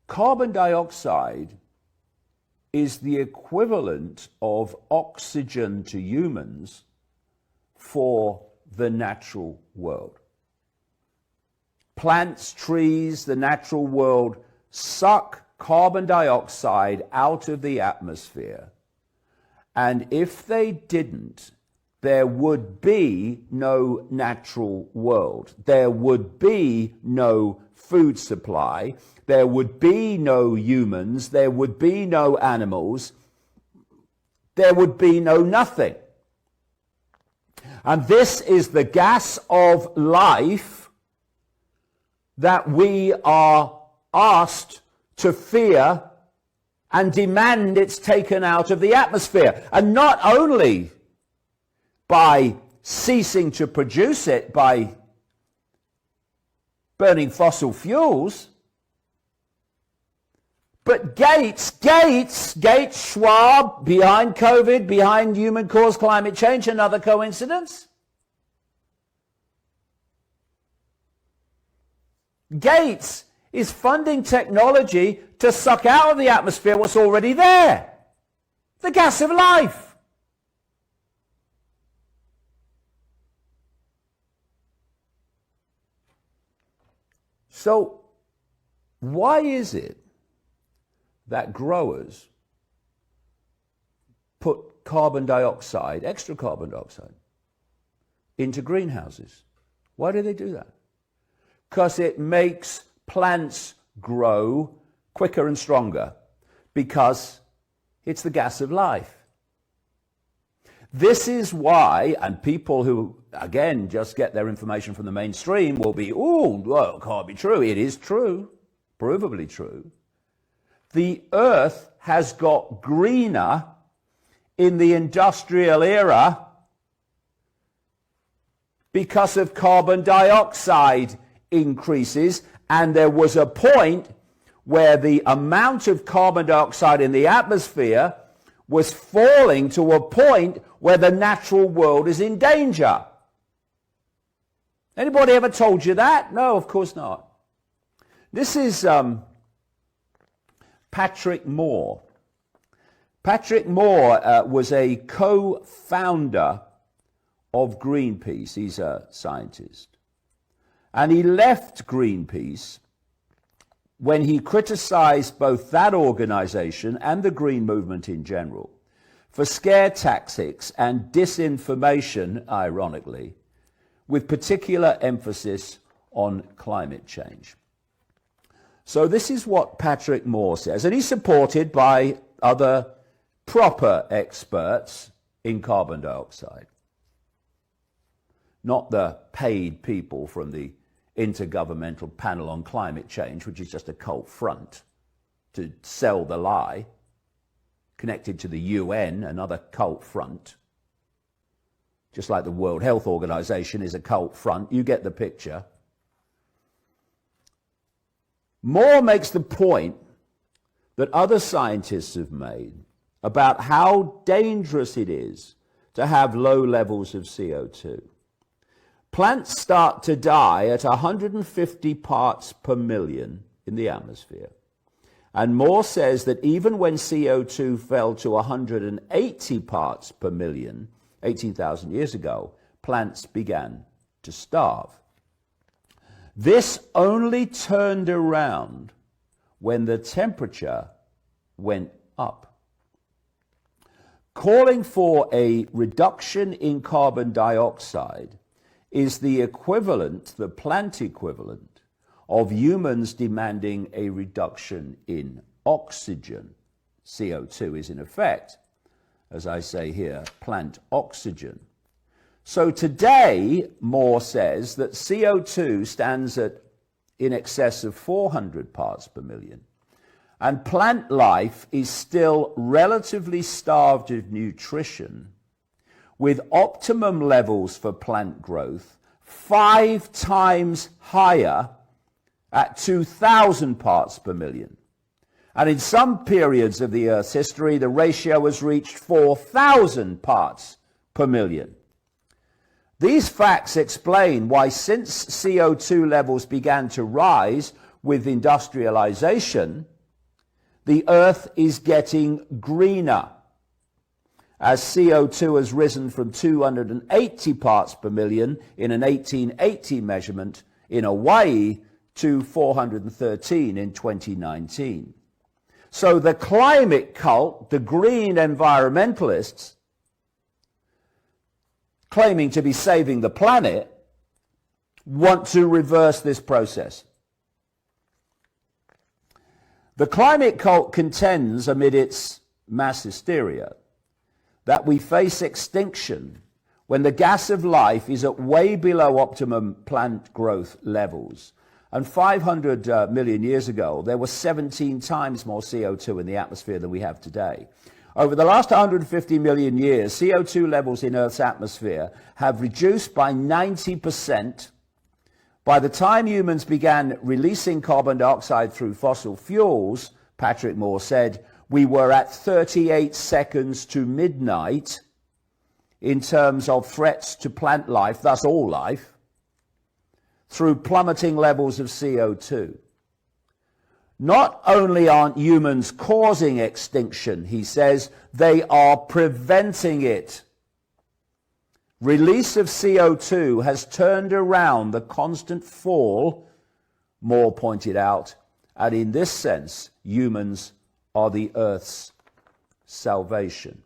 carbon dioxide is the equivalent of oxygen to humans for the natural world. Plants, trees, the natural world suck carbon dioxide out of the atmosphere. And if they didn't, there would be no natural world. There would be no food supply. There would be no humans. There would be no animals. There would be no nothing. And this is the gas of life that we are asked to fear and demand it's taken out of the atmosphere. And not only by ceasing to produce it by burning fossil fuels, but Gates, Schwab, behind COVID, behind human-caused climate change, another coincidence? Gates is funding technology to suck out of the atmosphere what's already there, the gas of life. So, why is it that growers put carbon dioxide, extra carbon dioxide, into greenhouses? Why do they do that? Because it makes plants grow quicker and stronger, because it's the gas of life. This is why, and people who, again, just get their information from the mainstream will be, oh, well, it can't be true. It is true, provably true. The earth has got greener in the industrial era because of carbon dioxide increases, and there was a point where the amount of carbon dioxide in the atmosphere was falling to a point where the natural world is in danger. Anybody ever told you that? No, of course not. This is Patrick Moore. Patrick Moore was a co-founder of Greenpeace. He's a scientist. And he left Greenpeace when he criticized both that organization and the Green movement in general for scare tactics and disinformation, ironically, with particular emphasis on climate change. So this is what Patrick Moore says, and he's supported by other proper experts in carbon dioxide, not the paid people from the Intergovernmental Panel on Climate Change, which is just a cult front to sell the lie, connected to the UN, another cult front. Just like the World Health Organization is a cult front, you get the picture. Moore makes the point that other scientists have made about how dangerous it is to have low levels of CO2. Plants start to die at 150 parts per million in the atmosphere. And Moore says that even when CO2 fell to 180 parts per million, 18,000 years ago, plants began to starve. This only turned around when the temperature went up. Calling for a reduction in carbon dioxide is the equivalent, the plant equivalent, of humans demanding a reduction in oxygen. CO2 is in effect, as I say here, plant oxygen. So today, Moore says that CO2 stands at in excess of 400 parts per million, and plant life is still relatively starved of nutrition, with optimum levels for plant growth 5 times higher at 2,000 parts per million. And in some periods of the Earth's history, the ratio has reached 4,000 parts per million. These facts explain why, since CO2 levels began to rise with industrialization, the Earth is getting greener, as CO2 has risen from 280 parts per million in an 1880 measurement in Hawaii to 413 in 2019. So the climate cult, the green environmentalists, claiming to be saving the planet, want to reverse this process. The climate cult contends, amid its mass hysteria, that we face extinction when the gas of life is at way below optimum plant growth levels. And 500 million years ago, there was 17 times more CO2 in the atmosphere than we have today. Over the last 150 million years, CO2 levels in Earth's atmosphere have reduced by 90%. By the time humans began releasing carbon dioxide through fossil fuels, Patrick Moore said, we were at 38 seconds to midnight in terms of threats to plant life, thus all life, through plummeting levels of CO2. Not only aren't humans causing extinction, he says, they are preventing it. Release of CO2 has turned around the constant fall, Moore pointed out, and in this sense, humans are the Earth's salvation.